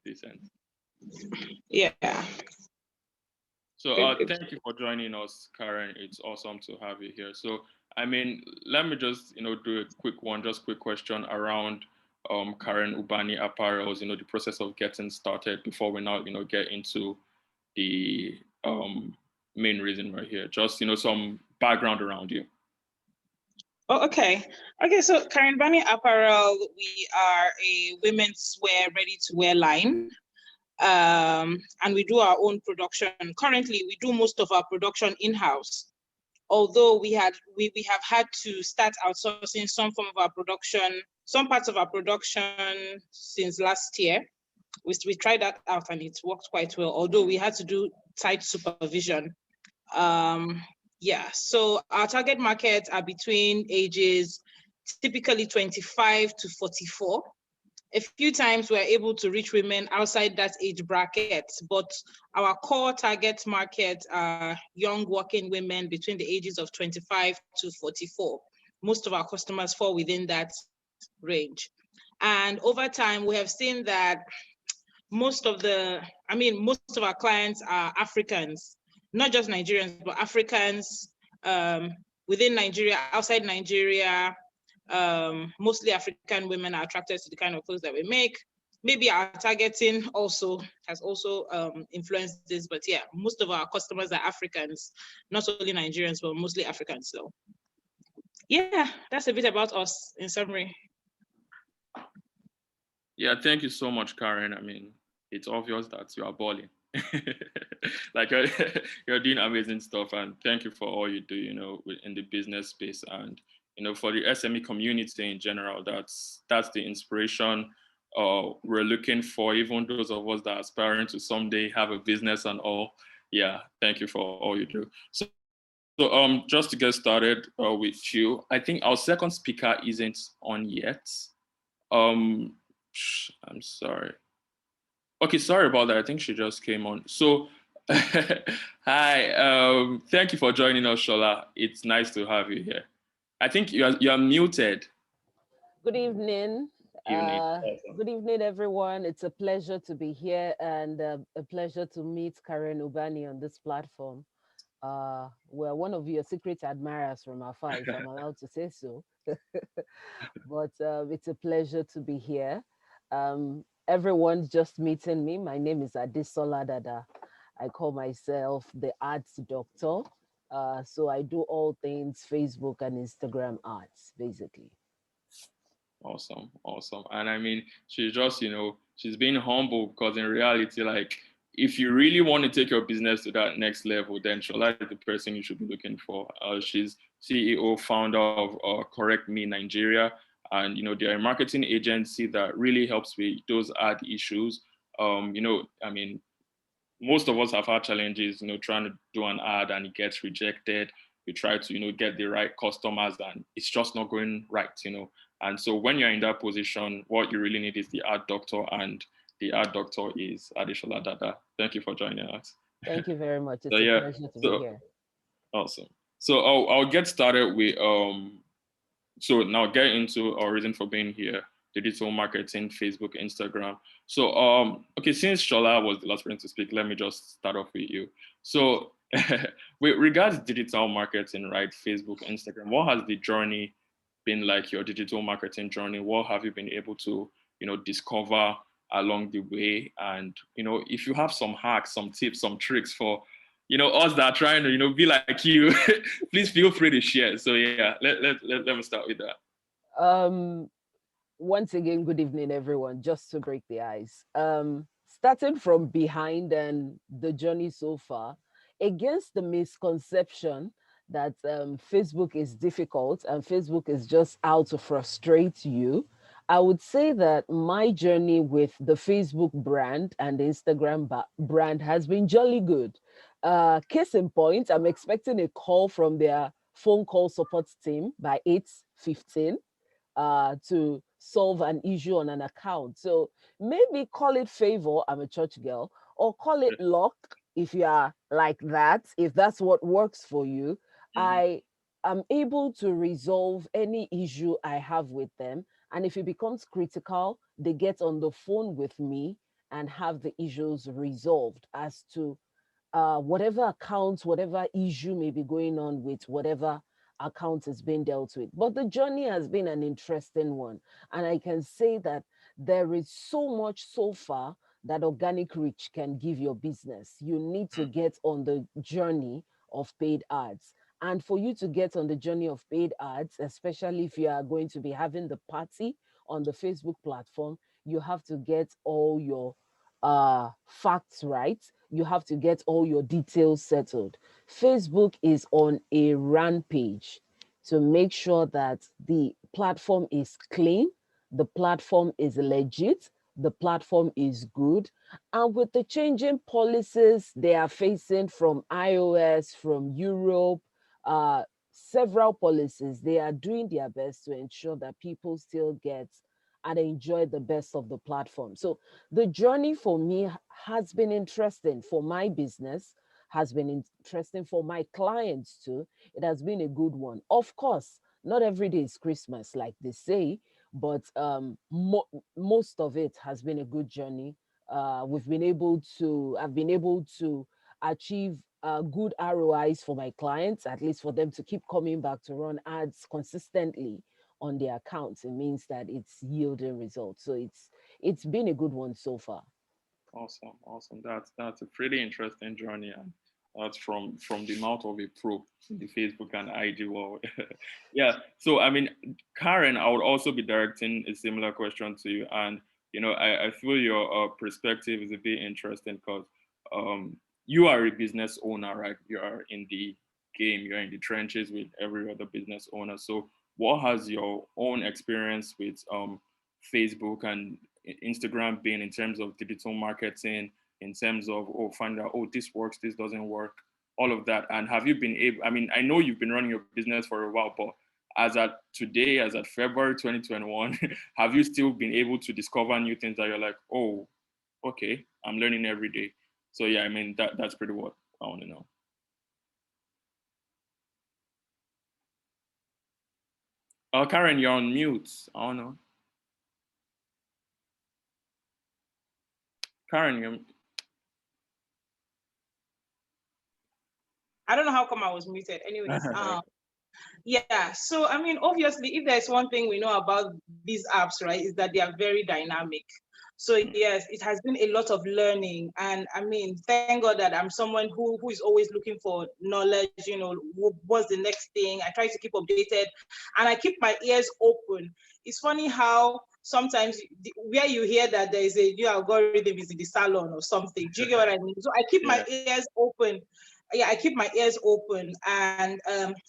Decent. Yeah. So Good. thank you for joining us, Karen. It's awesome to have you here. So I mean, let me just do a quick one, just quick question around Karen Ubani Apparels. The process of getting started before we now get into the main reason we're here. Just some background around you. Oh, okay. Okay, so Karen Ubani Apparel, we are a women's wear, ready-to-wear line. And we do our own production. Currently, we do most of our production in-house. Although we have had to start outsourcing some parts of our production since last year. We tried that out and it worked quite well, although we had to do tight supervision. Yeah, so our target markets are between ages typically 25 to 44. A few times we're able to reach women outside that age bracket, but our core target market are young working women between the ages of 25 to 44. Most of our customers fall within that range. And over time, we have seen that most of our clients are Africans, not just Nigerians, but Africans within Nigeria, outside Nigeria. Mostly African women are attracted to the kind of clothes that we make. Maybe our targeting has influenced this, but yeah, most of our customers are Africans, not only Nigerians, but mostly Africans. So yeah, that's a bit about us in summary. Yeah, thank you so much, Karen. I mean, it's obvious that you are balling. Like you're doing amazing stuff, and thank you for all you do, in the business space, and for the SME community in general. That's the inspiration we're looking for. Even those of us that are aspiring to someday have a business and all. Yeah, thank you for all you do. So just to get started with you, I think our second speaker isn't on yet. I'm sorry. Okay, sorry about that. I think she just came on. So, hi. Thank you for joining us, Shola. It's nice to have you here. I think you're muted. Good evening. Good evening, everyone. It's a pleasure to be here and a pleasure to meet Karen Ubani on this platform. We're one of your secret admirers from afar, if I'm allowed to say so. But it's a pleasure to be here. Everyone's just meeting me. My name is Adisola Dada. I call myself the arts doctor. So I do all things Facebook and Instagram arts, basically. Awesome. And I mean, she's just, she's being humble because in reality, like, if you really want to take your business to that next level, then Shola is the person you should be looking for. She's CEO, founder of Correct Me Nigeria. And, they're a marketing agency that really helps with those ad issues. I mean, most of us have had challenges, trying to do an ad and it gets rejected. We try to, get the right customers and it's just not going right, And so when you're in that position, what you really need is the ad doctor, and the ad doctor is Adeshola Dada. Thank you for joining us. Thank you very much. It's a pleasure to be here. Awesome. So I'll get started with so now get into our reason for being here: digital marketing, Facebook, Instagram. So okay, since Shola was the last person to speak, let me just start off with you. So with regards to digital marketing, right? Facebook, Instagram, what has the journey been like, your digital marketing journey? What have you been able to, discover along the way? And, if you have some hacks, some tips, some tricks for, us that are trying to, be like you, please feel free to share. So yeah, let me start with that. Once again, good evening, everyone. Just to break the ice. Starting from behind and the journey so far, against the misconception that Facebook is difficult and Facebook is just out to frustrate you, I would say that my journey with the Facebook brand and the Instagram brand has been jolly good. Case in point, I'm expecting a call from their phone call support team by 8:15 to solve an issue on an account. So maybe call it favor, I'm a church girl, or call it luck if you are like that, if that's what works for you. I am able to resolve any issue I have with them. And if it becomes critical, they get on the phone with me and have the issues resolved as to whatever accounts, whatever issue may be going on with whatever account is being dealt with. But the journey has been an interesting one. And I can say that there is so much so far that organic reach can give your business. You need to get on the journey of paid ads. And for you to get on the journey of paid ads, especially if you are going to be having the party on the Facebook platform, you have to get all your facts right. You have to get all your details settled. Facebook is on a rampage to make sure that the platform is clean, the platform is legit, the platform is good. And with the changing policies they are facing from iOS, from Europe, uh, several policies, they are doing their best to ensure that people still get and enjoy the best of the platform. So the journey for me has been interesting for my business, has been interesting for my clients too. It has been a good one. Of course, not every day is Christmas, like they say, but most of it has been a good journey. I've been able to achieve good ROIs for my clients, at least for them to keep coming back to run ads consistently on their accounts. It means that it's yielding results. So it's been a good one so far. Awesome, awesome. That's a pretty interesting journey, and that's from the mouth of a pro in the Facebook and IG world. Yeah. So I mean, Karen, I would also be directing a similar question to you, and I feel your perspective is a bit interesting because you are a business owner, right? You are in the game, you're in the trenches with every other business owner. So, what has your own experience with Facebook and Instagram been in terms of digital marketing, in terms of find out, this works, this doesn't work, all of that? And have you been able, I mean, I know you've been running your business for a while, but as at today, as at February 2021, have you still been able to discover new things that you're like, oh, okay, I'm learning every day? So yeah, I mean, that's pretty what I want to know. Karen, you're on mute. I don't know. Karen, you're I don't know how come I was muted. Anyways, yeah. So I mean, obviously, if there's one thing we know about these apps, right, is that they are very dynamic. So yes, it has been a lot of learning, and I mean, thank God that I'm someone who is always looking for knowledge. What's the next thing? I try to keep updated, and I keep my ears open. It's funny how sometimes where you hear that there is a new algorithm is in the salon or something. Do you get what I mean? So I keep my ears open. Yeah, I keep my ears open, and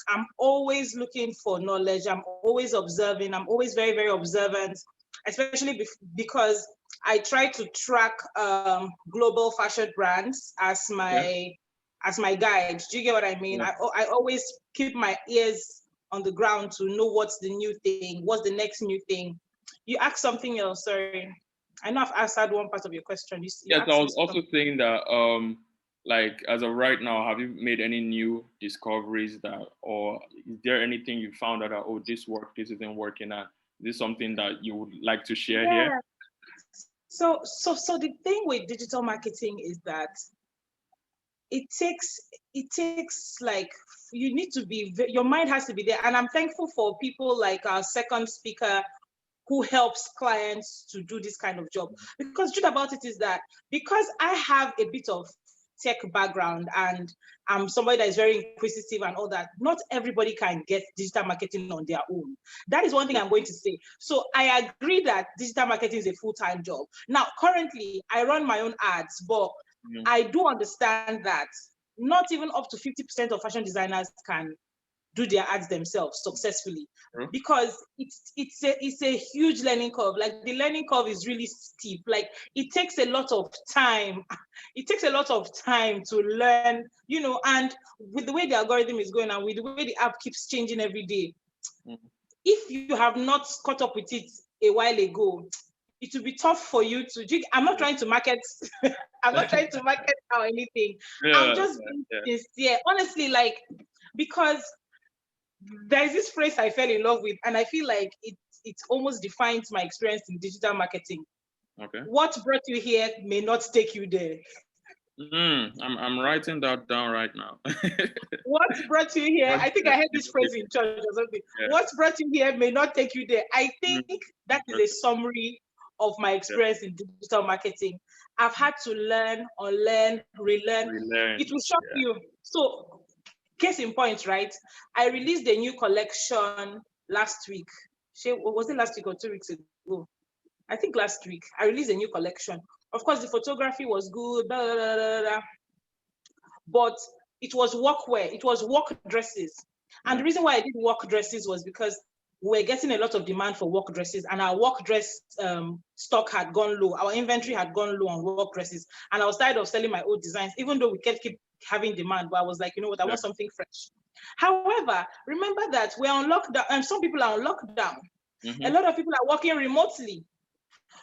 I'm always looking for knowledge. I'm always observing. I'm always very, very observant, especially because I try to track global fashion brands as my guide. Do you get what I mean? I always keep my ears on the ground to know what's the new thing, what's the next new thing. You asked something else. Sorry, I know I've answered one part of your question. You Yes, I asked me was also something. saying that like as of right now, have you made any new discoveries that, or is there anything you found out that, oh, this worked, this isn't working, and is this something that you would like to share here? Yeah. So the thing with digital marketing is that it takes like you need to be your mind has to be there, and I'm thankful for people like our second speaker who helps clients to do this kind of job, because the truth about it is that because I have a bit of tech background and I'm somebody that is very inquisitive and all that, not everybody can get digital marketing on their own. That is one thing I'm going to say. So I agree that digital marketing is a full-time job. Now currently I run my own ads, but I do understand that not even up to 50% of fashion designers can do their ads themselves successfully, because it's a huge learning curve. Like the learning curve is really steep. Like it takes a lot of time. It takes a lot of time to learn, and with the way the algorithm is going and with the way the app keeps changing every day, if you have not caught up with it a while ago, it will be tough for you to. I'm not trying to market. I'm not trying to market or anything. I'm just being sincere, honestly, like, because there's this phrase I fell in love with, and I feel like it almost defines my experience in digital marketing. Okay. What brought you here may not take you there. I'm writing that down right now. What brought you here? I think I heard this phrase Yeah. in church or something. What brought you here may not take you there. I think that is a summary of my experience in digital marketing. I've had to learn, unlearn, relearn. It will shock you. So, case in point, right? I released a new collection last week. Was it last week or 2 weeks ago? I think last week. I released a new collection. Of course, the photography was good, blah, blah, blah, blah, blah. But it was workwear, it was work dresses. And the reason why I did work dresses was because we were getting a lot of demand for work dresses, and our work dress stock had gone low. Our inventory had gone low on work dresses, and I was tired of selling my old designs, even though we keep having demand. But I was like, you know what, I want something fresh. However, remember that we're on lockdown, and some people are on lockdown. A lot of people are working remotely.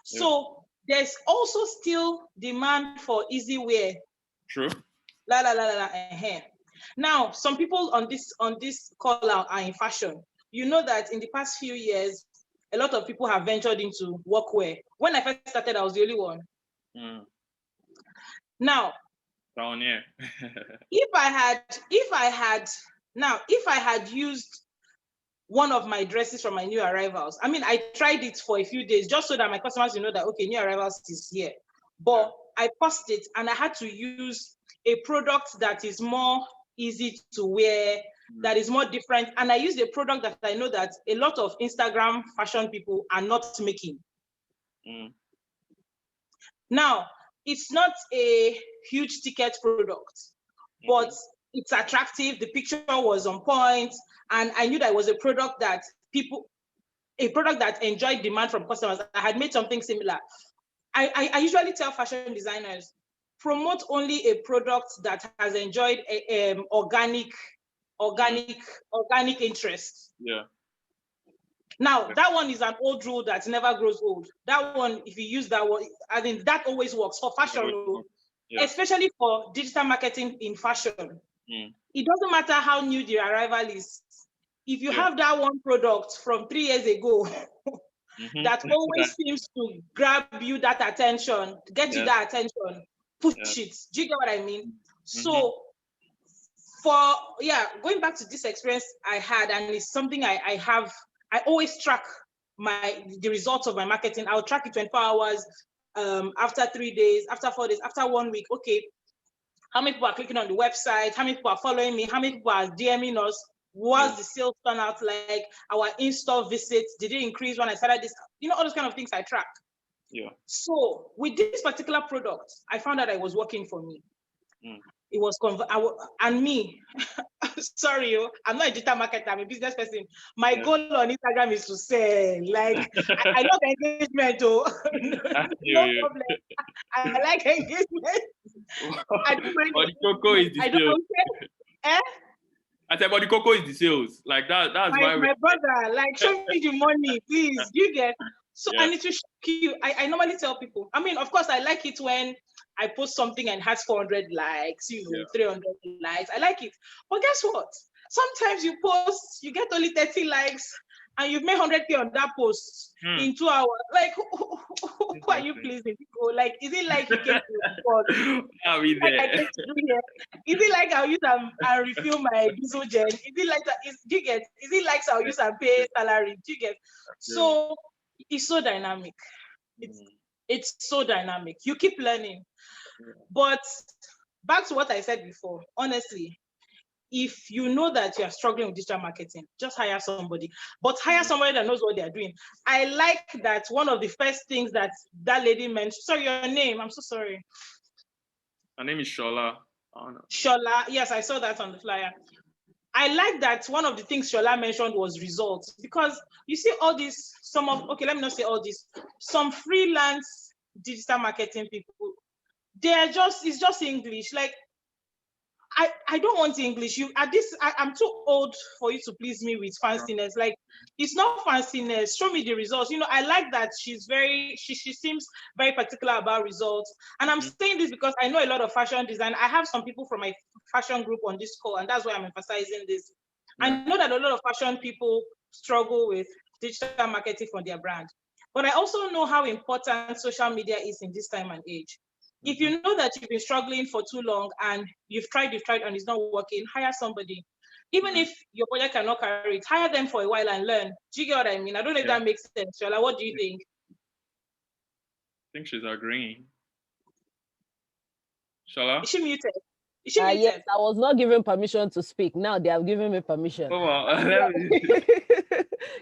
So there's also still demand for easy wear. True. Now, some people on this call out are in fashion. You know that in the past few years, a lot of people have ventured into workwear. When I first started, I was the only one. Now, down here. if I had used one of my dresses from my new arrivals, I mean, I tried it for a few days just so that my customers will know that, okay, new arrivals is here. But I paused it, and I had to use a product that is more easy to wear, that is more different. And I used a product that I know that a lot of Instagram fashion people are not making. Now, it's not a huge ticket product, but it's attractive. The picture was on point, and I knew that it was a product that enjoyed demand from customers. I had made something similar. I usually tell fashion designers, promote only a product that has enjoyed organic interest. Yeah. Now, that one is an old rule that never grows old. That one, if you use that one, I mean, that always works for fashion, especially for digital marketing in fashion. It doesn't matter how new the arrival is. If you have that one product from 3 years ago that always seems to grab you that attention, get you that attention, push it. Do you get what I mean? So going back to this experience I had, and it's something I always track the results of my marketing. I'll track it 24 hours, after 3 days, after 4 days, after 1 week. Okay, how many people are clicking on the website? How many people are following me? How many people are DMing us? What's the sales turnout like? Our in-store visits, did it increase when I started this? You know, all those kind of things I track. Yeah. So with this particular product, I found out it was working for me. It was sorry, I'm not a digital marketer, I'm a business person. My goal on Instagram is to sell. Like, I love engagement, no problem. I like engagement. I don't mind. But the cocoa is the sales. I said, but the cocoa is the sales. Like that's why my brother, like, show me the money, please. You get so I need to shock you. I normally tell people, I mean, of course, I like it when I post something and has 400 likes, 300 likes. I like it. But guess what? Sometimes you post, you get only 30 likes, and you've made 100K on that post in 2 hours. Like, who are you pleasing? Like, is it like you came to report? Are we there? Like I came to do here? Is it like I'll use and refill my diesel gen? Is it like that? Do you get? Is it like I'll use and pay salary? Do you get? So it's so dynamic. It's so dynamic. You keep learning. But back to what I said before, honestly, if you know that you are struggling with digital marketing, just hire somebody. But hire somebody that knows what they're doing. I like that one of the first things that lady mentioned. Sorry, your name. I'm so sorry. Her name is Shola. Shola. Yes, I saw that on the flyer. I like that one of the things Shola mentioned was results, because you see all these, let me not say all this, some freelance digital marketing people, it's just English. Like, I don't want English. I'm too old for you to please me with fanciness. Like, it's not fanciness. Show me the results. You know, I like that she seems very particular about results. And I'm saying this because I know a lot of fashion design. I have some people from my fashion group on this call, and that's why I'm emphasizing this. I know that a lot of fashion people struggle with digital marketing for their brand. But I also know how important social media is in this time and age. If you know that you've been struggling for too long and you've tried and it's not working, hire somebody. Even if your project cannot carry it, hire them for a while and learn. Do you get what I mean? I don't know if that makes sense. Shola, what do you think? I think she's agreeing. Shola? Is she muted? Is she muted? Yes, I was not given permission to speak. Now they have given me permission. Oh, wow.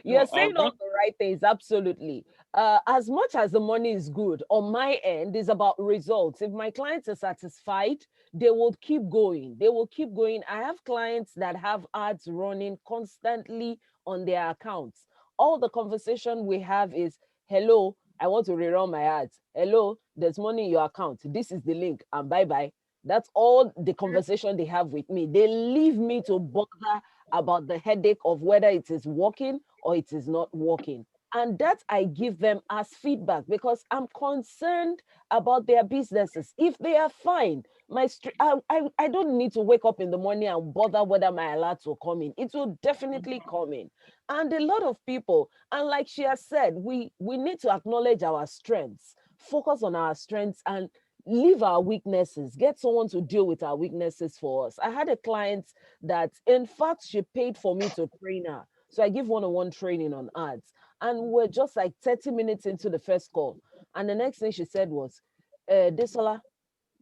You're saying all the right things, absolutely. As much as the money is good, on my end, is about results. If my clients are satisfied, they will keep going. They will keep going. I have clients that have ads running constantly on their accounts. All the conversation we have is, hello, I want to rerun my ads. Hello, there's money in your account. This is the link, and bye-bye. That's all the conversation they have with me. They leave me to bother about the headache of whether it is working or it is not working. And that I give them as feedback because I'm concerned about their businesses. If they are fine, I don't need to wake up in the morning and bother whether my alerts will come in. It will definitely come in. And a lot of people, and like she has said, we need to acknowledge our strengths, focus on our strengths, and leave our weaknesses, get someone to deal with our weaknesses for us. I had a client that, in fact, she paid for me to train her. So I give one-on-one training on ads. And we're just like 30 minutes into the first call. And the next thing she said was, Desola,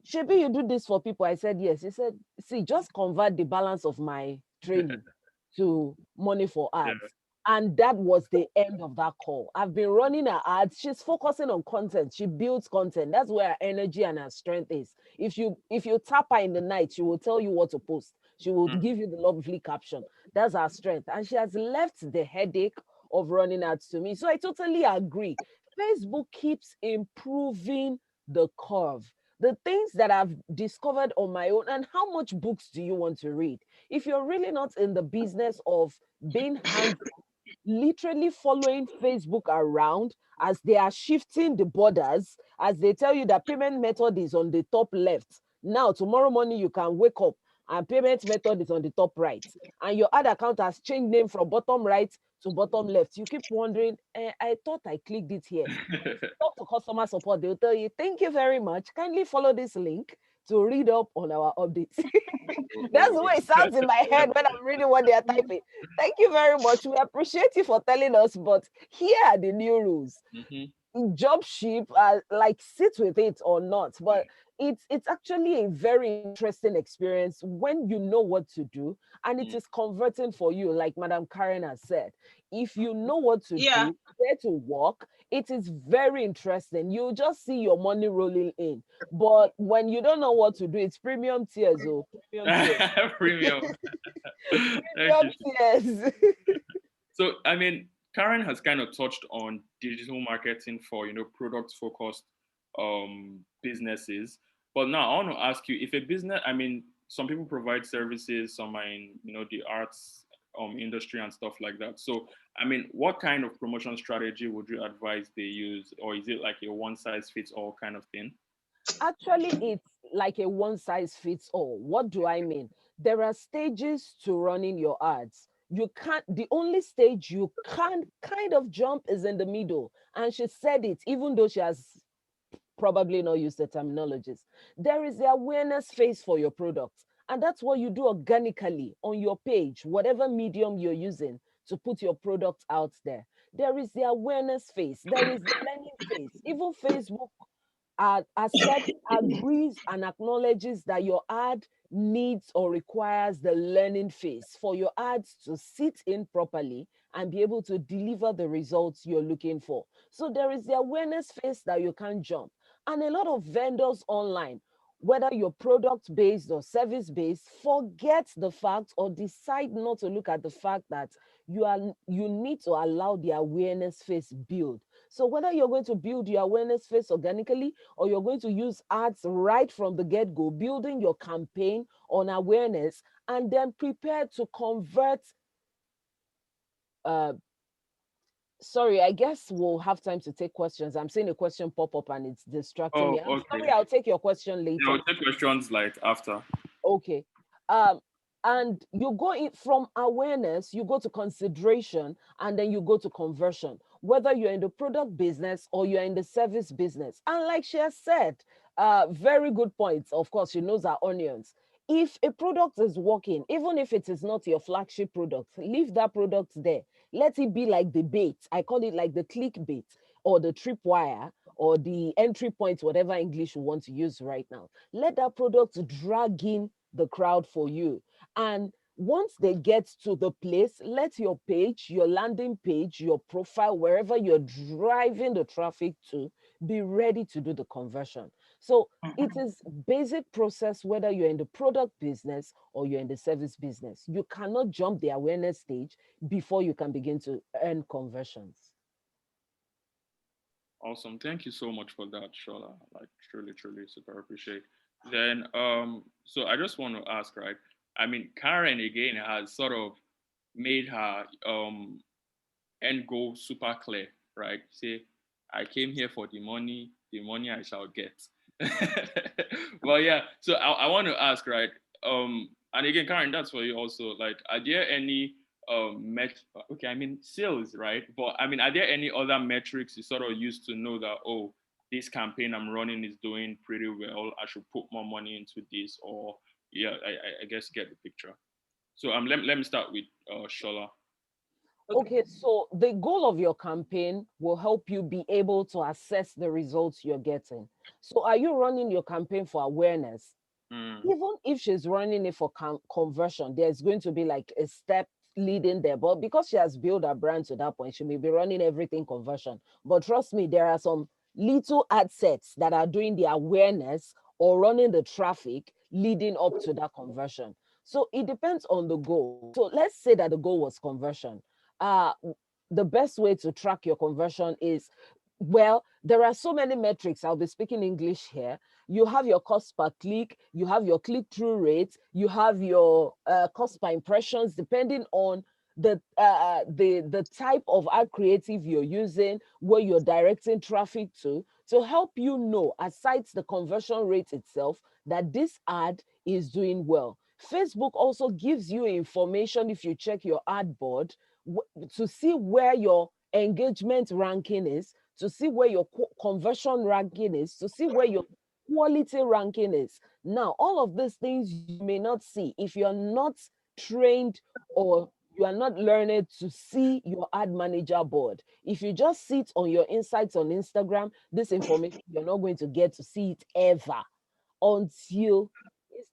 Shebi, you do this for people? I said, yes. He said, see, just convert the balance of my training to money for ads. And that was the end of that call. I've been running her ads. She's focusing on content. She builds content. That's where her energy and her strength is. If you tap her in the night, she will tell you what to post. She will give you the lovely caption. That's her strength. And she has left the headache of running ads to me. So I totally agree. Facebook keeps improving the curve. The things that I've discovered on my own, and how much books do you want to read? If you're really not in the business of being hands, literally following Facebook around as they are shifting the borders, as they tell you that payment method is on the top left. Now, tomorrow morning, you can wake up and payment method is on the top right. And your ad account has changed name from bottom right to bottom left. You keep wondering, I thought I clicked it here. Talk to customer support, they'll tell you, thank you very much. Kindly follow this link to read up on our updates. That's the way it sounds in my head when I'm reading what they are typing. Thank you very much. We appreciate you for telling us, but here are the new rules. Job ship, like sit with it or not, but it's actually a very interesting experience when you know what to do and it is converting for you, like Madam Karen has said. If you know what to do, where to work, it is very interesting. You just see your money rolling in. But when you don't know what to do, it's premium tiers. Premium tiers. So I mean, Karen has kind of touched on digital marketing for product focused businesses. But now I want to ask you, if a business, I mean, some people provide services, some are in the arts industry and stuff like that. So I mean, what kind of promotion strategy would you advise they use, or is it like a one size fits all kind of thing? Actually, it's like a one size fits all. What do I mean? There are stages to running your ads. You can't, the only stage you can't kind of jump is in the middle. And she said it, even though she has probably not used the terminologies. There is the awareness phase for your product. And that's what you do organically on your page, whatever medium you're using to put your product out there. There is the awareness phase. There is the learning phase. Even Facebook agrees and acknowledges that your ad needs or requires the learning phase for your ads to sit in properly and be able to deliver the results you're looking for. So there is the awareness phase that you can't jump. And a lot of vendors online, whether you're product based or service based, forget the fact or decide not to look at the fact that you need to allow the awareness phase build. So whether you're going to build your awareness phase organically or you're going to use ads right from the get-go, building your campaign on awareness and then prepare to convert. Sorry, I guess we'll have time to take questions. I'm seeing a question pop up and it's distracting me. I'm sorry, I'll take your question later. I'll take questions like after. Okay. And you go in from awareness, you go to consideration, and then you go to conversion, whether you're in the product business or you're in the service business. And like she has said, very good points. Of course, she knows our onions. If a product is working, even if it is not your flagship product, leave that product there. Let it be like the bait. I call it like the clickbait or the tripwire or the entry point, whatever English you want to use right now. Let that product drag in the crowd for you. And once they get to the place, let your page, your landing page, your profile, wherever you're driving the traffic to, be ready to do the conversion. So it is basic process, whether you're in the product business or you're in the service business. You cannot jump the awareness stage before you can begin to earn conversions. Awesome. Thank you so much for that, Shola. Like truly, truly super appreciate. Then so I just want to ask, right? I mean, Karen again has sort of made her end goal super clear, right? Say, I came here for the money I shall get. Well, yeah. So I want to ask, right? And again, Karen, that's for you also. Like, are there any okay, I mean sales, right? But I mean, are there any other metrics you sort of use to know that, oh, this campaign I'm running is doing pretty well, I should put more money into this, or yeah, I guess get the picture. So let me start with Shola. Okay, so the goal of your campaign will help you be able to assess the results you're getting. So, are you running your campaign for awareness? Mm, Even if she's running it for conversion, there's going to be like a step leading there. But because she has built her brand to that point, she may be running everything conversion. But trust me, there are some little ad sets that are doing the awareness or running the traffic leading up to that conversion. So it depends on the goal. So let's say that the goal was conversion. Uh, the best way to track your conversion is, well, there are so many metrics. I'll be speaking English here. You have your cost per click, you have your click-through rate, you have your cost per impressions, depending on the type of ad creative you're using, where you're directing traffic to help you know, aside the conversion rate itself, that this ad is doing well. Facebook also gives you information if you check your ad board to see where your engagement ranking is, to see where your conversion ranking is, to see where your quality ranking is. Now, all of these things you may not see if you're not trained or you are not learned to see your ad manager board. If you just sit on your insights on Instagram, this information, you're not going to get to see it ever until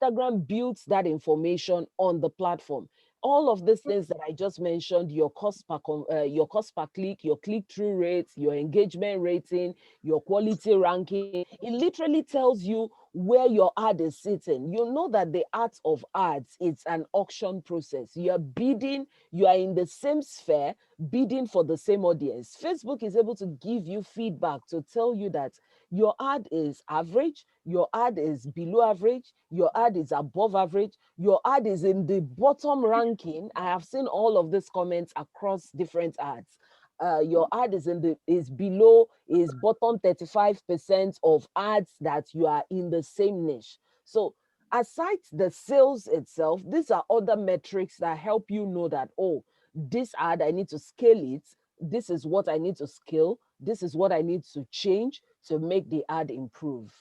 Instagram builds that information on the platform. All of these things that I just mentioned, your cost per click, your click-through rate, your engagement rating, your quality ranking, it literally tells you where your ad is sitting. You know that the art of ads, it's an auction process. You are bidding, you are in the same sphere, bidding for the same audience. Facebook is able to give you feedback to tell you that your ad is average, your ad is below average, your ad is above average, your ad is in the bottom ranking. I have seen all of these comments across different ads. Your ad is below, is bottom 35% of ads that you are in the same niche. So aside the sales itself, these are other metrics that help you know that, oh, this ad, I need to scale it. This is what I need to scale. This is what I need to change to make the ad improve.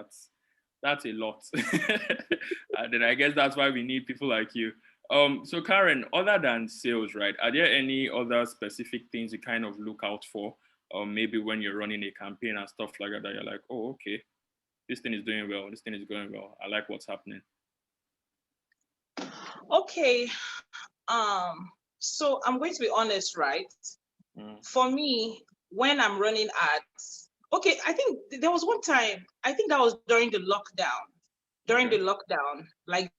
that's a lot. And then I guess that's why we need people like you. So Karen, other than sales, right? Are there any other specific things you kind of look out for? Maybe when you're running a campaign and stuff like that, that you're like, oh, okay, this thing is doing well, this thing is going well. I like what's happening. Okay. So I'm going to be honest, right? For me, when I'm running ads, okay, I think there was one time, I think that was during the lockdown. During the lockdown, like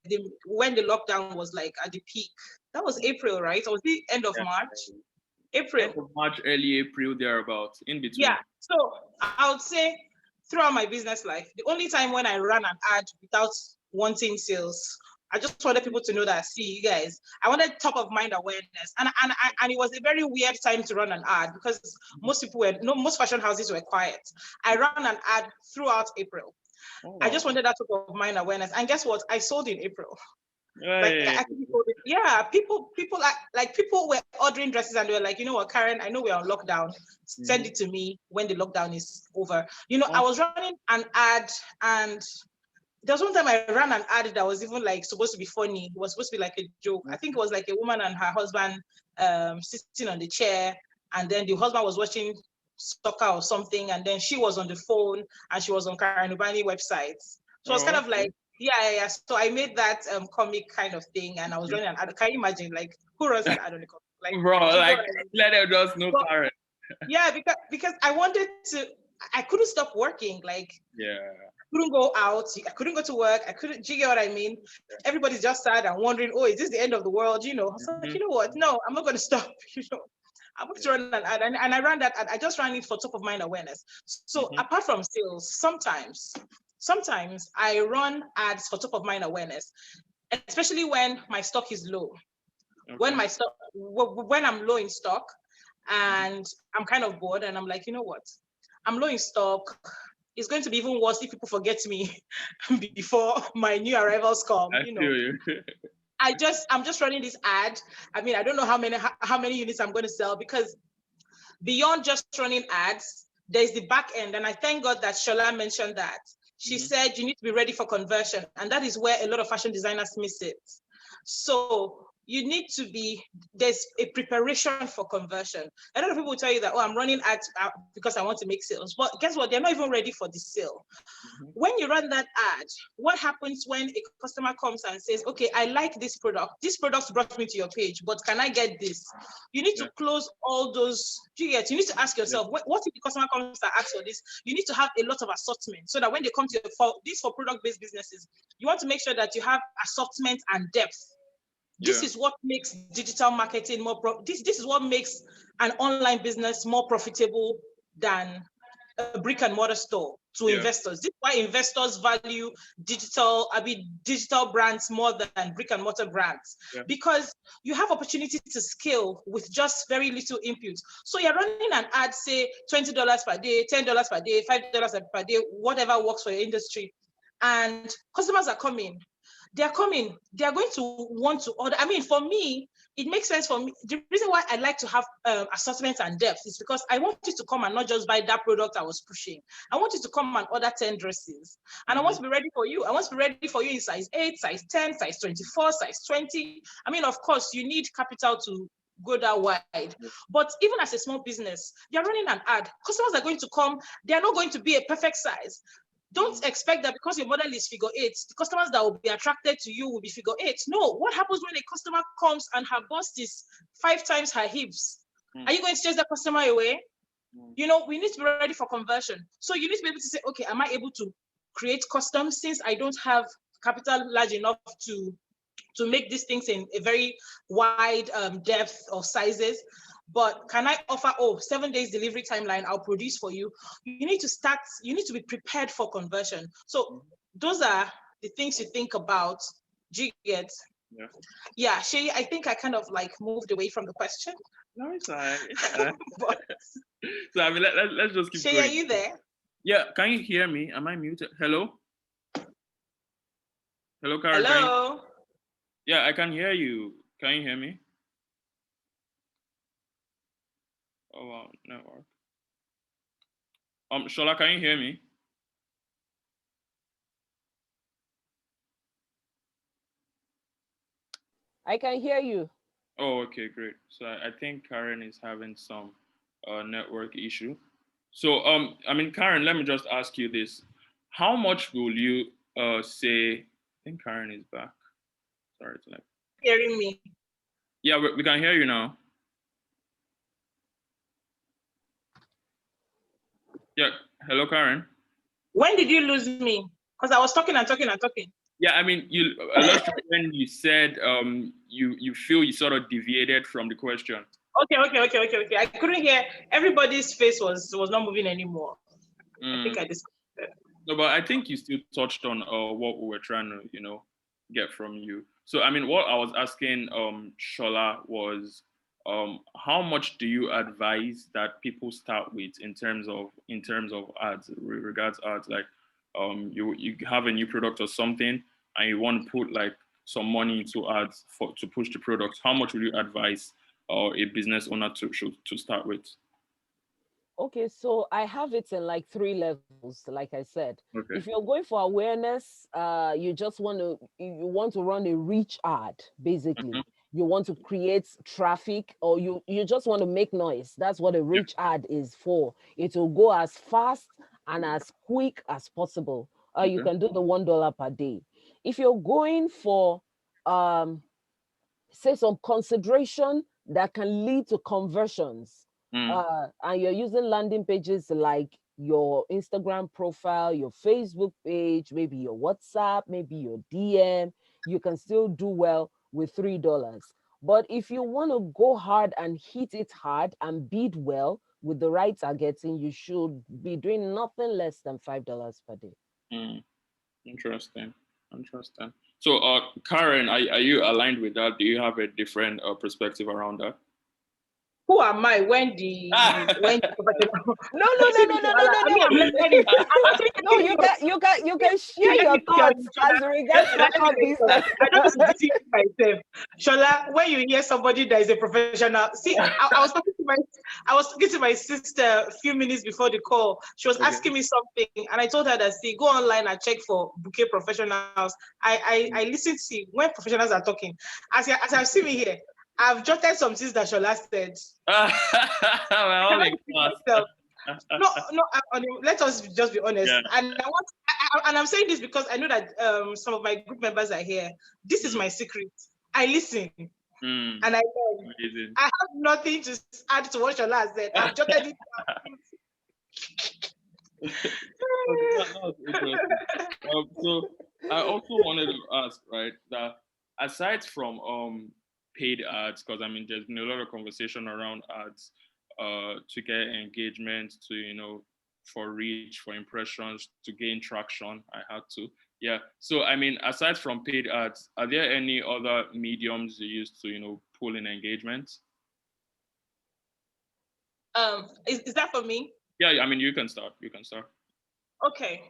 when the lockdown was like at the peak. That was April, right? Or was the end of Yeah. March? April. End of March, early April, thereabouts, in between. Yeah. So I would say throughout my business life, the only time when I ran an ad without wanting sales, I just wanted people to know that, see, you guys, I wanted top of mind awareness. And it was a very weird time to run an ad because most fashion houses were quiet. I ran an ad throughout April. Oh, I wow. just wanted that top of mind awareness. And guess what? I sold in April. Like I Hey. actually sold it. Yeah, people like people were ordering dresses and they were like, you know what, Karen, I know we're on lockdown. Send it to me when the lockdown is over. You know, I was running an ad, and there was one time I ran an ad that was even like supposed to be funny. It was supposed to be like a joke. I think it was like a woman and her husband sitting on the chair, and then the husband was watching soccer or something, and then she was on the phone and she was on Karen Ubani website. So it was kind of like, yeah. So I made that comic kind of thing, and I was running an ad. Can you imagine, like, who runs an ad on the comic? Like, bro, like, I mean? let them just know, Karen. Yeah, because I wanted to. I couldn't stop working. Like, yeah, couldn't go out. I couldn't go to work. I couldn't. Do you get what I mean? Everybody's just sad and wondering, oh, is this the end of the world? You know. So like, you know what? No, I'm not going to stop. You know, I'm going to run an ad, and I ran that ad. I just ran it for top of mind awareness. So apart from sales, sometimes I run ads for top of mind awareness, especially when my stock is low. When I'm low in stock, and I'm kind of bored, and I'm like, you know what? I'm low in stock. It's going to be even worse if people forget me before my new arrivals come. I You know, feel you. I'm just running this ad. I mean, I don't know how many units I'm going to sell, because beyond just running ads, there's the back end. And I thank God that Shola mentioned that. She said you need to be ready for conversion. And that is where a lot of fashion designers miss it. So you need to be, there's a preparation for conversion. A lot of people will tell you that, oh, I'm running ads because I want to make sales. But guess what? They're not even ready for the sale. When you run that ad, what happens when a customer comes and says, okay, I like this product. This product brought me to your page, but can I get this? You need to close all those. You need to ask yourself, what if the customer comes and asks for this? You need to have a lot of assortment so that when they come to you for product-based businesses, you want to make sure that you have assortment and depth. This is what makes digital marketing more this is what makes an online business more profitable than a brick and mortar store to investors. This is why investors value digital brands more than brick and mortar brands, because you have opportunity to scale with just very little input. So you're running an ad, say $20 per day, $10 per day, $5 per day, whatever works for your industry, and customers are coming. They're coming, they're going to want to order. I mean, for me, it makes sense for me. The reason why I like to have assortment and depth is because I want you to come and not just buy that product I was pushing. I want you to come and order 10 dresses. And I want to be ready for you. I want to be ready for you in size 8, size 10, size 24, size 20. I mean, of course, you need capital to go that wide. But even as a small business, you're running an ad. Customers are going to come. They're not going to be a perfect size. Don't expect that because your model is figure 8, the customers that will be attracted to you will be figure 8. No, what happens when a customer comes and her bust is 5 times her hips? Are you going to chase that customer away? You know, we need to be ready for conversion. So you need to be able to say, okay, am I able to create custom, since I don't have capital large enough to make these things in a very wide depth of sizes? But can I offer 7 days delivery timeline? I'll produce for you. You need to be prepared for conversion. So those are the things you think about. Do you get? Yeah, Shay, I think I kind of like moved away from the question. No, it's all right. So I mean, let's just keep Shay, going. are you there? Yeah, can you hear me? Am I muted? Hello? Hello, Karen. Hello? Yeah, I can hear you. Can you hear me? Oh, wow, network. Shola, can you hear me? I can hear you. Oh, okay, great. So I think Karen is having some network issue. So I mean, Karen, let me just ask you this: how much will you say? I think Karen is back. Sorry, it's like Hearing me? Yeah, we can hear you now. Yeah, hello, Karen. When did you lose me? Because I was talking and talking and talking. Yeah, I mean, you a lot when you said you feel you sort of deviated from the question. Okay. I couldn't hear. Everybody's face was not moving anymore. I think I disconnected. No, but I think you still touched on what we were trying to, get from you. So I mean, what I was asking Shola was how much do you advise that people start with in terms of ads, regards ads? Like you have a new product or something, and you want to put like some money into ads to push the product, how much would you advise a business owner to start with? Okay, so I have it in like 3 levels, like I said. Okay. If you're going for awareness, you want to run a reach ad, basically. You want to create traffic, or you just want to make noise. That's what a reach ad is for. It will go as fast and as quick as possible. You can do the $1 per day. If you're going for say some consideration that can lead to conversions, and you're using landing pages like your Instagram profile, your Facebook page, maybe your WhatsApp, maybe your DM, you can still do well with $3. But if you want to go hard and hit it hard and bid well with the right targeting, you should be doing nothing less than $5 per day. Interesting. So, Karen, are you aligned with that? Do you have a different perspective around that? Who am I when the when No. No, you can share your thoughts as regards local business. I don't deceive myself. Shola, when you hear somebody that is a professional, see, I was talking to my sister a few minutes before the call. She was asking me something, and I told her that, see, go online and check for bouquet professionals. I listen to when professionals are talking. As I see me here, I've jotted some things that Shola said. Let us just be honest. Yeah. And I'm saying this because I know that some of my group members are here. This is my secret. I listen and I learn. Amazing. I have nothing to add to what Shola said. I've jotted it down. So I also wanted to ask, right, that aside from paid ads, because I mean there's been a lot of conversation around ads to get engagement, to for reach, for impressions, to gain traction. I had to. Yeah. So I mean, aside from paid ads, are there any other mediums you use to pull in engagement? Is that for me? Yeah, I mean you can start. Okay.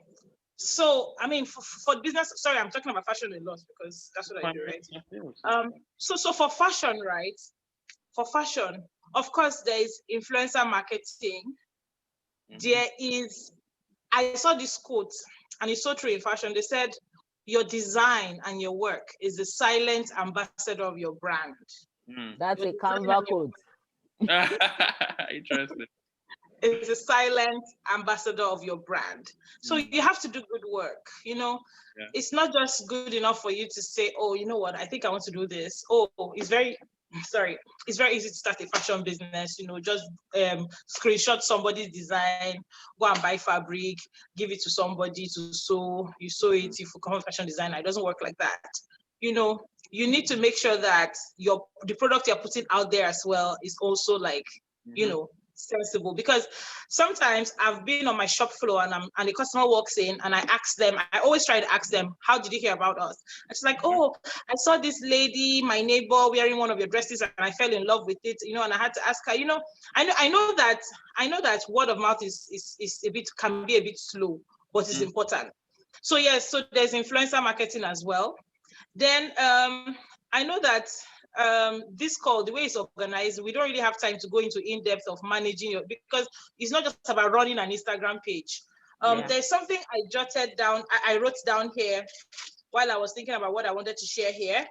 So, I mean, for business, sorry, I'm talking about fashion a lot because that's what I do, right? So for fashion, right? For fashion, of course, there is influencer marketing. There is, I saw this quote, and it's so true in fashion. They said, your design and your work is the silent ambassador of your brand. That's a Canva quote. Interesting. It's a silent ambassador of your brand. So you have to do good work, It's not just good enough for you to say, oh, you know what, I think I want to do this. Oh, it's very easy to start a fashion business, just screenshot somebody's design, go and buy fabric, give it to somebody to sew, you sew it, if you become a fashion designer. It doesn't work like that. You need to make sure that the product you're putting out there as well is also like, sensible, because sometimes I've been on my shop floor and the customer walks in and I always try to ask them, how did you hear about us? And she's like, oh, I saw this lady, my neighbor, wearing one of your dresses and I fell in love with it, and I had to ask her, I know that word of mouth can be a bit slow, but it's important. So yes, so there's influencer marketing as well. Then I know that this call, the way it's organized, we don't really have time to go into in-depth of managing because it's not just about running an Instagram page. There's something I jotted down, I wrote down here while I was thinking about what I wanted to share here.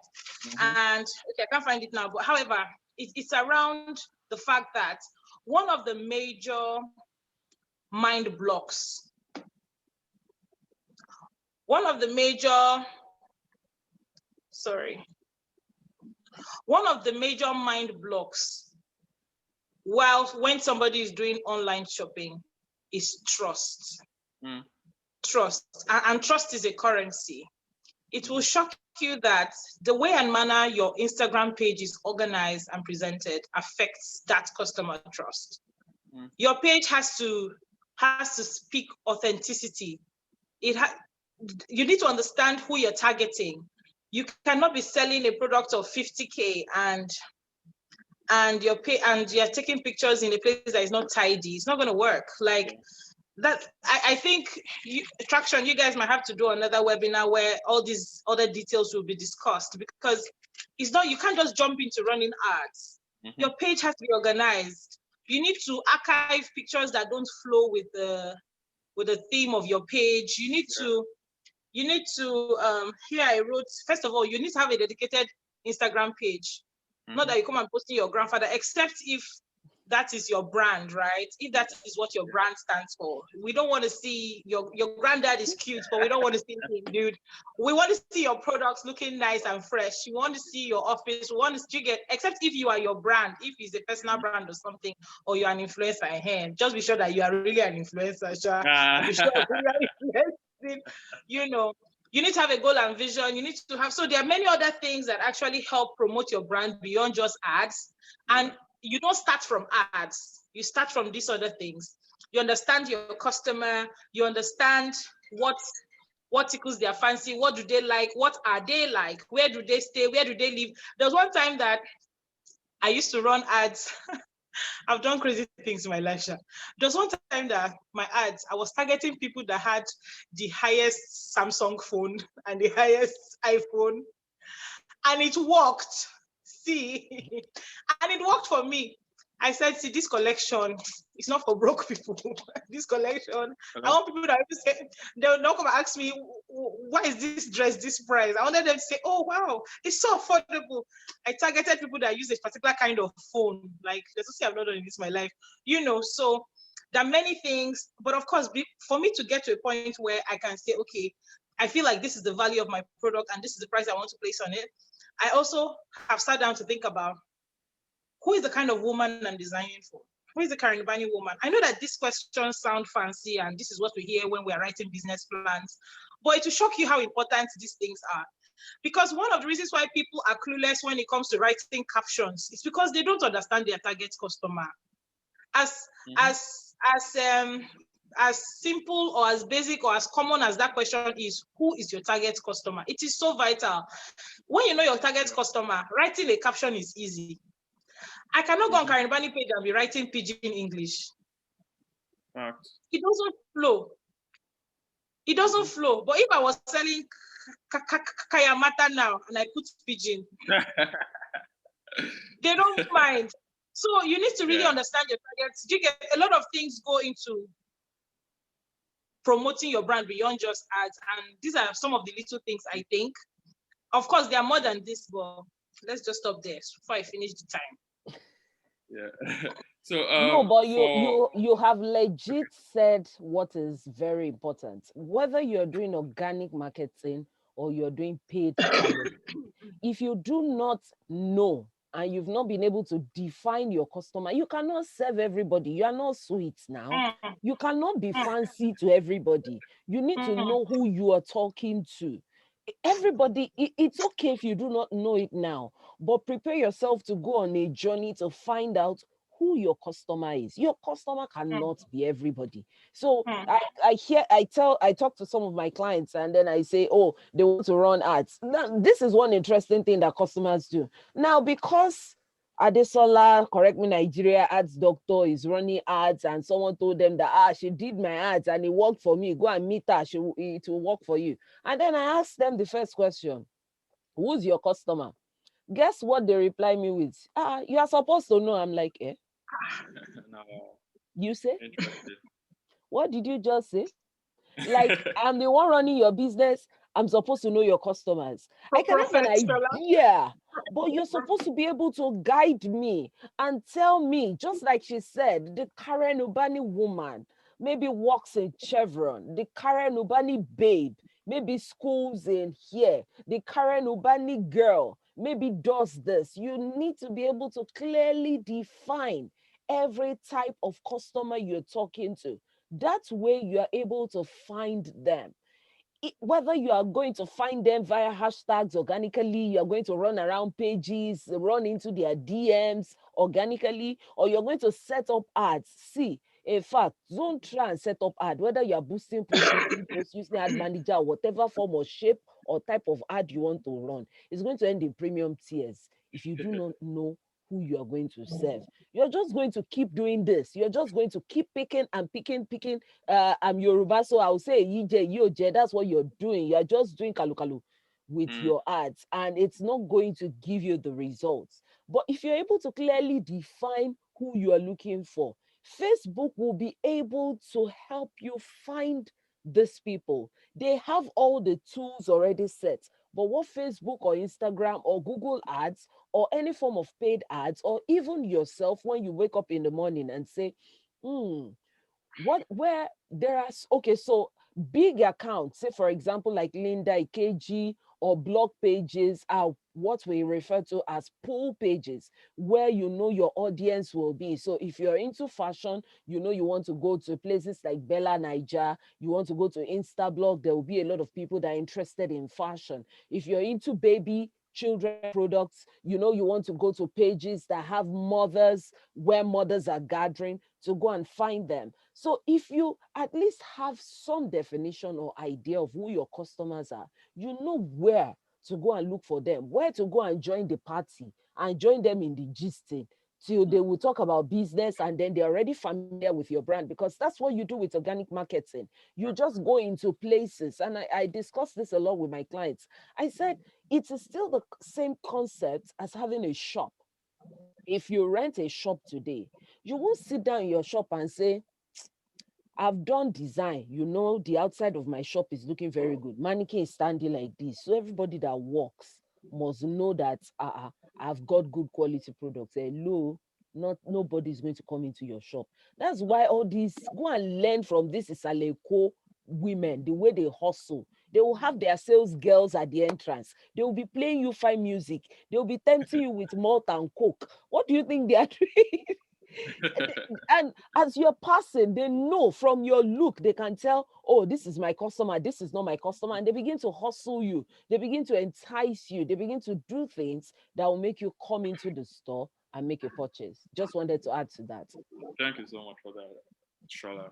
And okay, I can't find it now, but however, it's around the fact that one of the major mind blocks, one of the major mind blocks when somebody is doing online shopping is trust. Trust. And trust is a currency. It will shock you that the way and manner your Instagram page is organized and presented affects that customer trust. Your page has to speak authenticity. You need to understand who you're targeting. You cannot be selling a product of 50K and you're taking pictures in a place that is not tidy. It's not going to work. Like, that I think Traction, you guys might have to do another webinar where all these other details will be discussed, because it's not, you can't just jump into running ads. Your page has to be organized. You need to archive pictures that don't flow with the theme of your page. You need to here I wrote, first of all, you need to have a dedicated Instagram page. Not that you come and post your grandfather, except if that is your brand, right? If that is what your brand stands for. We don't want to see your granddad is cute, but we don't want to see him, dude. We want to see your products looking nice and fresh. We want to see your office. We want to see except if you are your brand, if it's a personal brand or something, or you're an influencer. Just be sure that you are really an influencer, Be sure you are influencing, You need to have a goal and vision. You need to have, so there are many other things that actually help promote your brand beyond just ads. And you don't start from ads. You start from these other things. You understand your customer. You understand what tickles their fancy. What do they like? What are they like? Where do they stay? Where do they live? There was one time that I used to run ads. I've done crazy things in my life. There was one time that my ads, I was targeting people that had the highest Samsung phone and the highest iPhone. And it worked. See, and it worked for me. I said, see, this collection is not for broke people. This collection, I want people that they'll not come and ask me, why is this dress this price? I wanted them to say, oh, wow, it's so affordable. I targeted people that use a particular kind of phone. Like, there's something I've not done in this in my life. So there are many things. But of course, for me to get to a point where I can say, okay, I feel like this is the value of my product and this is the price I want to place on it, I also have sat down to think about who is the kind of woman I'm designing for? Who is the Karen Bani woman? I know that these questions sound fancy and this is what we hear when we are writing business plans, but it will shock you how important these things are. Because one of the reasons why people are clueless when it comes to writing captions is because they don't understand their target customer. As simple or as basic or as common as that question is, who is your target customer? It is so vital. When you know your target customer, writing a caption is easy. I cannot go on Karen Bani page and be writing pidgin English. It doesn't flow. It doesn't flow. But if I was selling Kayamata now and I put pidgin, they don't mind. So you need to really understand your targets. You get a lot of things go into promoting your brand beyond just ads. And these are some of the little things I think. Of course, there are more than this, but let's just stop there before I finish the time. Yeah. So no, but you have legit said what is very important. Whether you're doing organic marketing or you're doing paid targeting, if you do not know and you've not been able to define your customer, you cannot serve everybody. You are not sweet now. You cannot be fancy to everybody. You need to know who you are talking to. Everybody, it's okay if you do not know it now, but prepare yourself to go on a journey to find out who your customer is. Your customer cannot be everybody. So I talk to some of my clients and then I say, oh, they want to run ads. Now, this is one interesting thing that customers do. Now, because Adesola, correct me, Nigeria ads doctor is running ads and someone told them that, she did my ads and it worked for me. Go and meet her. It will work for you. And then I asked them the first question, who's your customer? Guess what they reply me with? You are supposed to know. I'm like, eh? No. You say? What did you just say? Like, I'm the one running your business. I'm supposed to know your customers. I can have an idea, but you're supposed to be able to guide me and tell me, just like she said, the Karen Ubani woman maybe works in Chevron, the Karen Ubani babe maybe schools in here, the Karen Ubani girl maybe does this. You need to be able to clearly define every type of customer you're talking to. That way you are able to find them. Whether you are going to find them via hashtags organically, you're going to run around pages, run into their DMs organically, or you're going to set up ads. See, in fact, don't try and set up ad, whether you're boosting posts, using ad manager, whatever form or shape or type of ad you want to run. It's going to end in premium tiers if you do not know who you are going to serve. You're just going to keep doing this. You're just going to keep picking and picking. I'm Yoruba, so I'll say yije, yoje. That's what you're doing. You're just doing kalu kalu with Mm, your ads, and it's not going to give you the results. But if you're able to clearly define who you are looking for, Facebook will be able to help you find these people. They have all the tools already set. But what Facebook or Instagram or Google ads or any form of paid ads, or even yourself when you wake up in the morning and say, hmm, what where there are okay, so big accounts, say for example like Linda Ikeji, or blog pages are what we refer to as pull pages, where you know your audience will be. So if you're into fashion, you know you want to go to places like Bella Niger, you want to go to Instablog, there will be a lot of people that are interested in fashion. If you're into baby children products, you know you want to go to pages that have mothers, where mothers are gathering, to go and find them. So if you at least have some definition or idea of who your customers are, you know where to go and look for them, where to go and join the party and join them in the gisting till they will talk about business, and then they're already familiar with your brand, because that's what you do with organic marketing. You just go into places, and I discuss this a lot with my clients. I said it is still the same concept as having a shop. If you rent a shop today, you won't sit down in your shop and say, I've done design. You know, the outside of my shop is looking very good. Mannequin is standing like this. So everybody that walks must know that I've got good quality products. Hello, not nobody's going to come into your shop. That's why all these, go and learn from this Isaleko women, the way they hustle. They will have their sales girls at the entrance. They will be playing you fine music. They will be tempting you with malt and coke. What do you think they are doing? And as you're passing, they know from your look, they can tell, oh, this is my customer, this is not my customer. And they begin to hustle you, they begin to entice you, they begin to do things that will make you come into the store and make a purchase. Just wanted to add to that. thank you so much for that, Shola.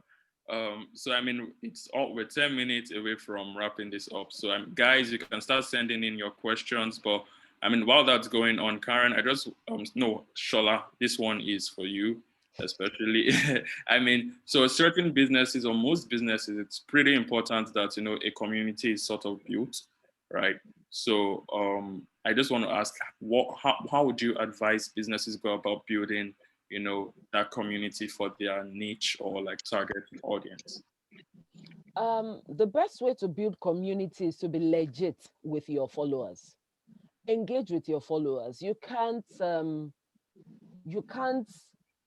So I mean, we're 10 minutes away from wrapping this up. So guys, you can start sending in your questions. But I mean, while that's going on, Karen, I just no, Shola, this one is for you, especially. I mean, so certain businesses or most businesses, it's pretty important that a community is sort of built, right? So I just want to ask, how would you advise businesses go about building that community for their niche or like target audience? The best way to build community is to be legit with your followers. Engage with your followers. You can't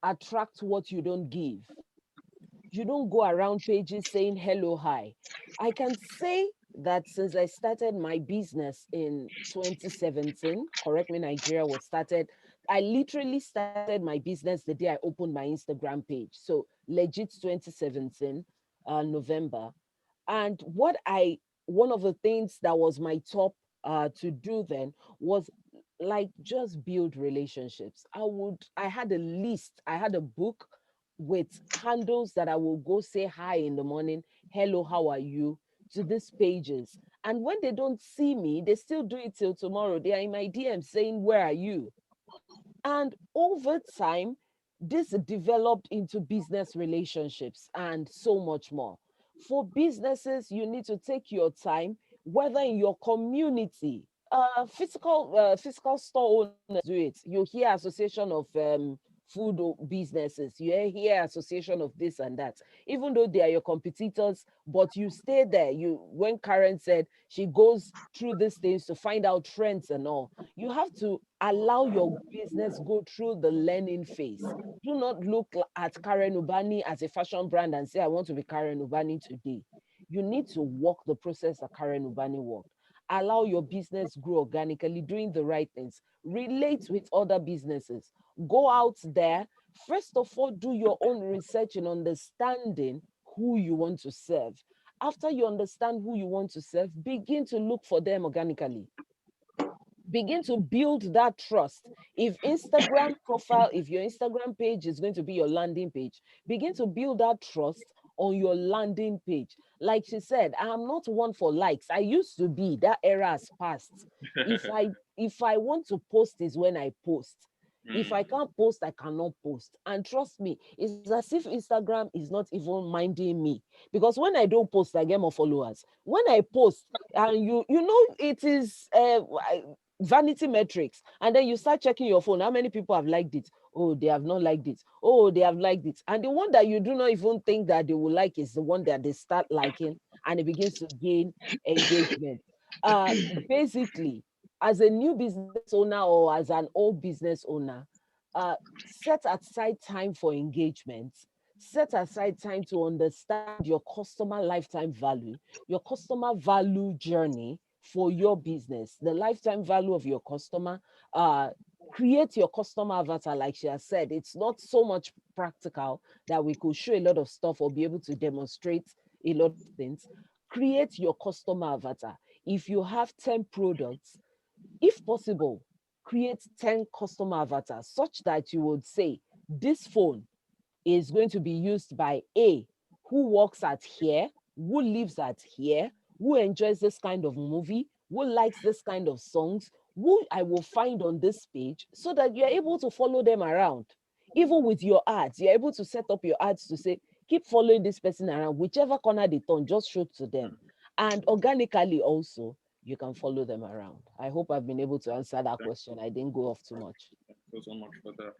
attract what you don't give. You don't go around pages saying hello, hi. I can say that since I started my business in 2017, correct me, Nigeria was started. I literally started my business the day I opened my Instagram page. So legit 2017, November. And one of the things that was my top to do then was like just build relationships. I had a list, I had a book with handles that I will go say hi in the morning, hello, how are you, to these pages. And when they don't see me, they still do it till tomorrow. They are in my DM saying, where are you? And over time, this developed into business relationships and so much more. For businesses, you need to take your time, whether in your community, physical store owners do it. You hear association of businesses, you hear association of this and that. Even though they are your competitors, but you stay there. When Karen said she goes through these things to find out trends and all, you have to allow your business go through the learning phase. Do not look at Karen Ubani as a fashion brand and say, I want to be Karen Ubani today. You need to walk the process that Karen Ubani walked. Allow your business grow organically, doing the right things. Relate with other businesses. Go out there. First of all, do your own research in understanding who you want to serve. After you understand who you want to serve, begin to look for them organically. Begin to build that trust. If your Instagram page is going to be your landing page, begin to build that trust on your landing page. Like she said, I'm not one for likes. I used to be, that era has passed. If I want to post is when I post. If I can't post, I cannot post. And trust me, it's as if Instagram is not even minding me. Because when I don't post, I get more followers. When I post, and you know it is vanity metrics, and then you start checking your phone, how many people have liked it? Oh, they have not liked it. Oh, they have liked it. And the one that you do not even think that they will like is the one that they start liking, and it begins to gain engagement. Basically, as a new business owner or as an old business owner, set aside time for engagement. Set aside time to understand your customer lifetime value, your customer value journey for your business, the lifetime value of your customer. Create your customer avatar, like she has said. It's not so much practical that we could show a lot of stuff or be able to demonstrate a lot of things. Create your customer avatar. If you have 10 products, if possible, create 10 customer avatars such that you would say, this phone is going to be used by A, who works at here, who lives at here, who enjoys this kind of movie, who likes this kind of songs, who I will find on this page, so that you're able to follow them around. Even with your ads, you're able to set up your ads to say, keep following this person around, whichever corner they turn, just show to them. And organically also, you can follow them around. I hope I've been able to answer that question. I didn't go off too much. Thank you so much for that.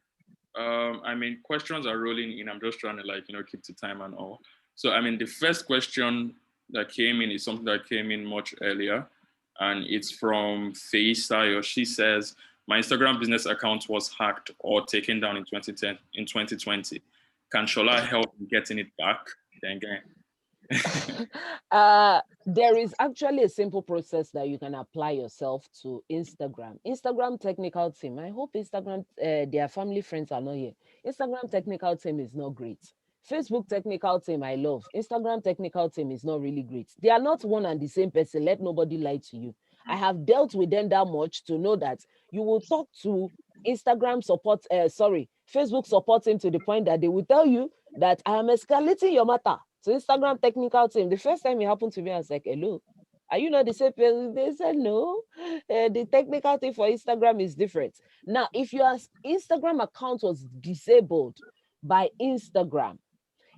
I mean, questions are rolling in. I'm just trying to keep the time and all. So, I mean, the first question that came in is something that came in much earlier, and it's from Faye. She says, my Instagram business account was hacked or taken down in 2020. Can Shola help in getting it back? Then again. There is actually a simple process that you can apply yourself to Instagram. Instagram technical team. I hope Instagram, their family friends are not here. Instagram technical team is not great. Facebook technical team, I love. Instagram technical team is not really great. They are not one and the same person. Let nobody lie to you. I have dealt with them that much to know that you will talk to Instagram support, Facebook support team to the point that they will tell you that I am escalating your matter to Instagram technical team. The first time it happened to me, I was like, hello, are you not the same person? They said, no, the technical thing for Instagram is different. Now, if your Instagram account was disabled by Instagram,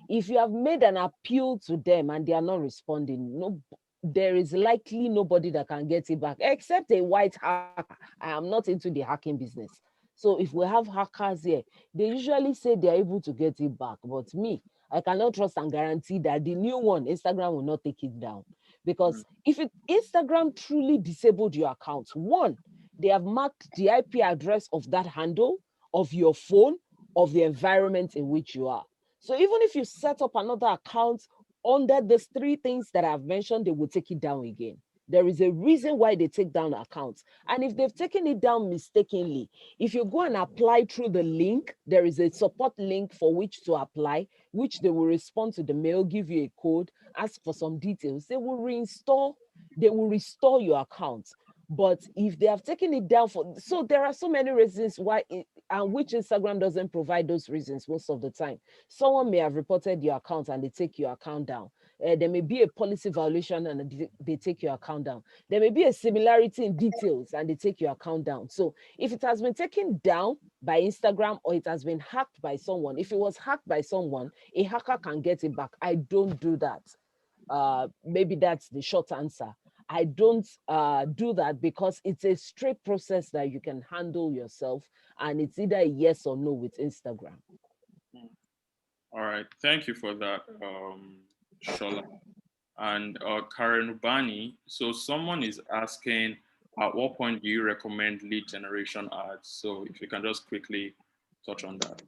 if you have made an appeal to them and they are not responding, no, there is likely nobody that can get it back except a white hacker. I am not into the hacking business. So if we have hackers here, they usually say they're able to get it back. But me, I cannot trust and guarantee that the new one, Instagram will not take it down. Because if Instagram truly disabled your account, one, they have marked the IP address of that handle, of your phone, of the environment in which you are. So even if you set up another account under these three things that I've mentioned, they will take it down again. There is a reason why they take down accounts. And if they've taken it down mistakenly, if you go and apply through the link, there is a support link for which to apply, which they will respond to the mail, give you a code, ask for some details. They will restore your account. But if they have taken it down so there are so many reasons why, and which Instagram doesn't provide those reasons most of the time. Someone may have reported your account and they take your account down. There may be a policy violation and they take your account down. There may be a similarity in details and they take your account down. So if it has been taken down by Instagram or it has been hacked by someone, if it was hacked by someone, a hacker can get it back. I don't do that. Maybe that's the short answer. I don't do that because it's a straight process that you can handle yourself, and it's either a yes or no with Instagram. All right, thank you for that, Shola. And Karen Ubani, so someone is asking, at what point do you recommend lead generation ads? So if you can just quickly touch on that.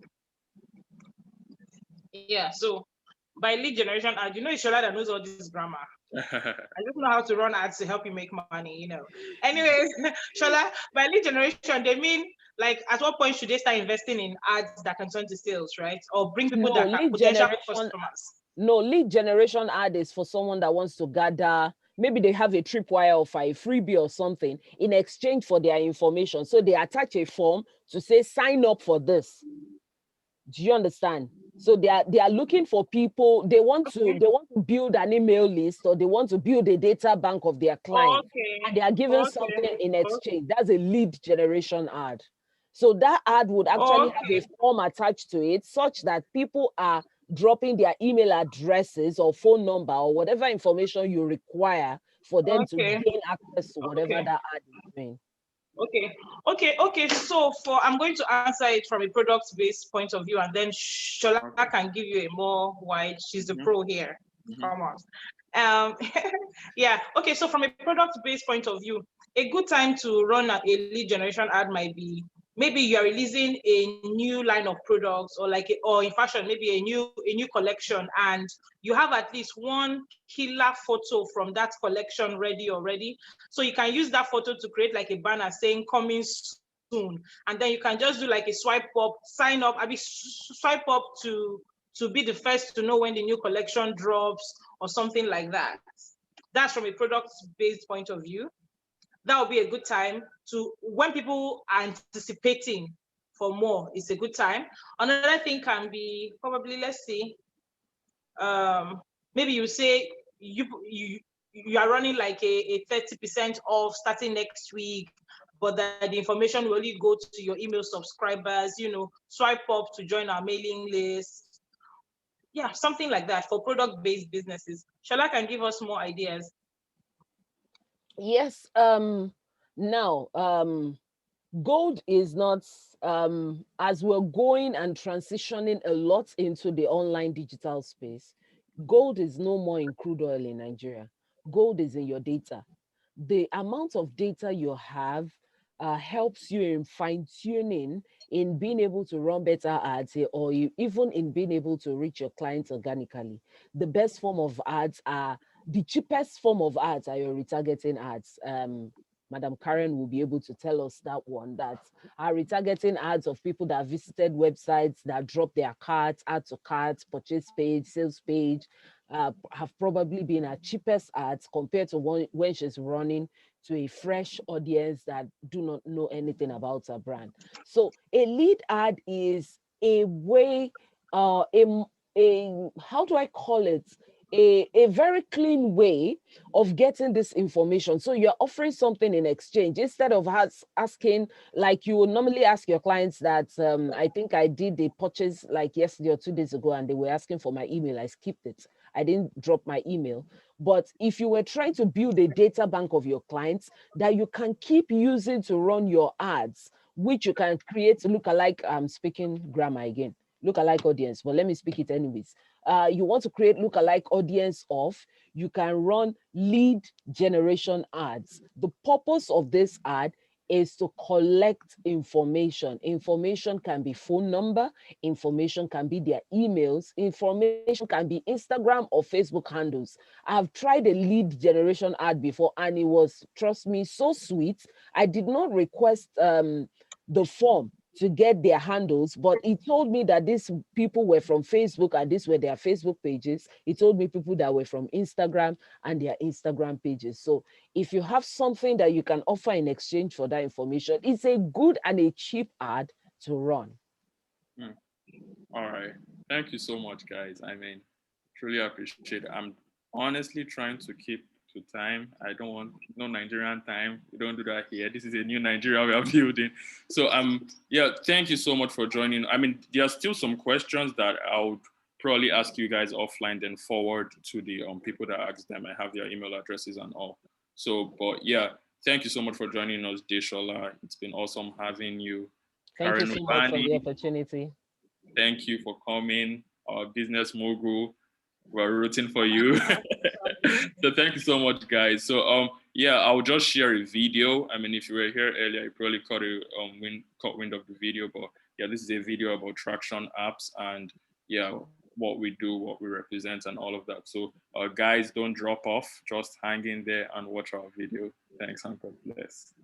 Yeah, so by lead generation ad, it's Shola that knows all this grammar. I just know how to run ads to help you make money, Anyways, Shola, by lead generation, they mean like at what point should they start investing in ads that can turn to sales, right? Or bring people that are potential customers? No, lead generation ad is for someone that wants to gather, maybe they have a tripwire offer, a freebie or something in exchange for their information. So they attach a form to say, sign up for this. Do you understand? So they are looking for people. They want to build an email list, or they want to build a data bank of their clients. Okay. And they are given something in exchange. That's a lead generation ad. So that ad would actually have Okay. a form attached to it such that people are dropping their email addresses or phone number or whatever information you require for them to Okay. gain access to whatever Okay. that ad is doing. Okay. So I'm going to answer it from a product-based point of view, and then Shola can give you a more wide. She's the pro here. Come on. Yeah. Okay. So from a product-based point of view, a good time to run a lead generation ad might be maybe you are releasing a new line of products, or or in fashion, maybe a new collection, and you have at least one killer photo from that collection ready already. So you can use that photo to create like a banner saying coming soon, and then you can just do like a swipe up, sign up, I mean swipe up to be the first to know when the new collection drops or something like that. That's from a product-based point of view. That would be a good time to, when people are anticipating for more, it's a good time. Another thing can be probably, let's see, maybe you say you are running like a 30% off starting next week, but that the information will only go to your email subscribers, swipe up to join our mailing list. Yeah, something like that for product-based businesses. Shola can give us more ideas. Yes. Now, gold is not, as we're going and transitioning a lot into the online digital space, gold is no more in crude oil in Nigeria. Gold is in your data. The amount of data you have helps you in fine tuning, in being able to run better ads, or even in being able to reach your clients organically. The best form of ads are, the cheapest form of ads are your retargeting ads. Madam Karen will be able to tell us that one, that our retargeting ads of people that visited websites, that drop their carts, add to carts, purchase page, sales page, have probably been our cheapest ads compared to when she's running to a fresh audience that do not know anything about her brand. So a lead ad is a way, a how do I call it? A very clean way of getting this information. So you're offering something in exchange instead of asking, like you would normally ask your clients that, I think I did a purchase like yesterday or 2 days ago, and they were asking for my email. I skipped it. I didn't drop my email. But if you were trying to build a data bank of your clients that you can keep using to run your ads, which you can create lookalike, I'm speaking grammar again, lookalike audience, but let me speak it anyways. You want to create lookalike audience of, you can run lead generation ads. The purpose of this ad is to collect information. Information can be phone number, information can be their emails, information can be Instagram or Facebook handles. I've tried a lead generation ad before, and it was, trust me, so sweet. I did not request the form to get their handles, but he told me that these people were from Facebook and these were their Facebook pages. He told me people that were from Instagram and their Instagram pages. So if you have something that you can offer in exchange for that information, it's a good and a cheap ad to run. All right. Thank you so much, guys. I mean, truly appreciate it. I'm honestly trying to keep to time. I don't want no Nigerian time. We don't do that here. This is a new Nigeria we are building. So yeah, thank you so much for joining. I mean, there are still some questions that I would probably ask you guys offline, then forward to the people that asked them. I have their email addresses and all. So, but yeah, thank you so much for joining us, Deshola. It's been awesome having you. Thank you Karen so much for Ubani, the opportunity. thank you for coming, our business mogul. We're rooting for you. So thank you so much, guys. So yeah, I'll just share a video. I mean, if you were here earlier, you probably caught wind of the video, but yeah, this is a video about traction apps and yeah, what we do, what we represent, and all of that. So guys, don't drop off. Just hang in there and watch our video. Thanks and God bless.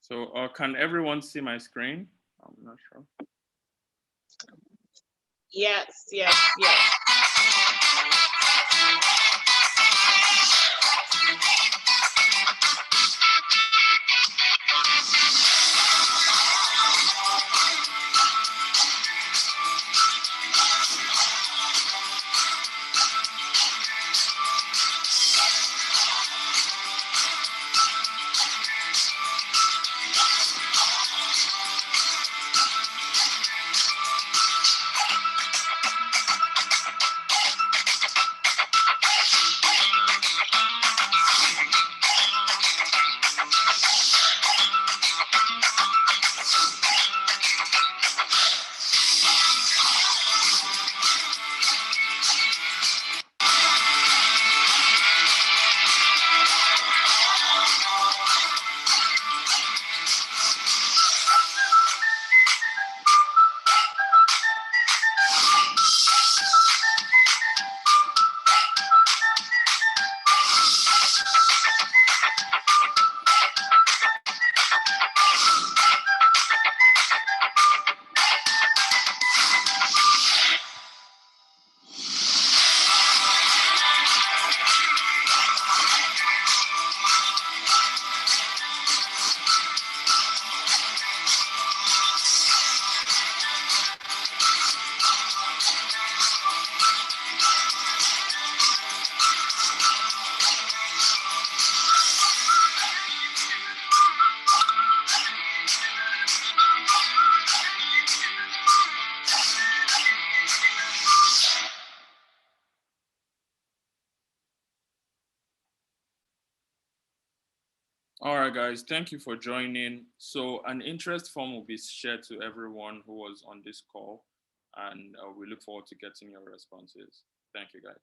So can everyone see my screen? I'm not sure. Yes, yes, yes. All right, guys, thank you for joining. So an interest form will be shared to everyone who was on this call, and we look forward to getting your responses. Thank you, guys.